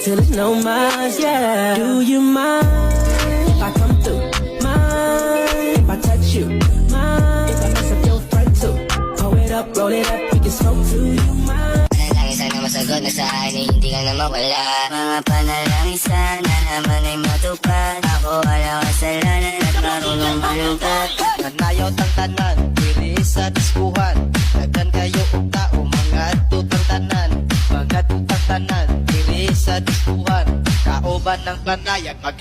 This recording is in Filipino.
till it's no more, yeah. Do you mind if I come through? Mind if I touch you? Mind if I mess up your friend too? Pull it up, roll it up, we can smoke too. You mind? Panalangin sana masagot na sa akin ay hindi ka na mawala. Mga panalangin sana naman ay matupad. Ako wala kasalanan at marunong malungkat. Nanayaw tang tanan, diri sa diskuhan. Daghan kayo og tao, mga tutang tanan. Mga tutang tanan, diri sa diskuhan. Kauban ng panayag,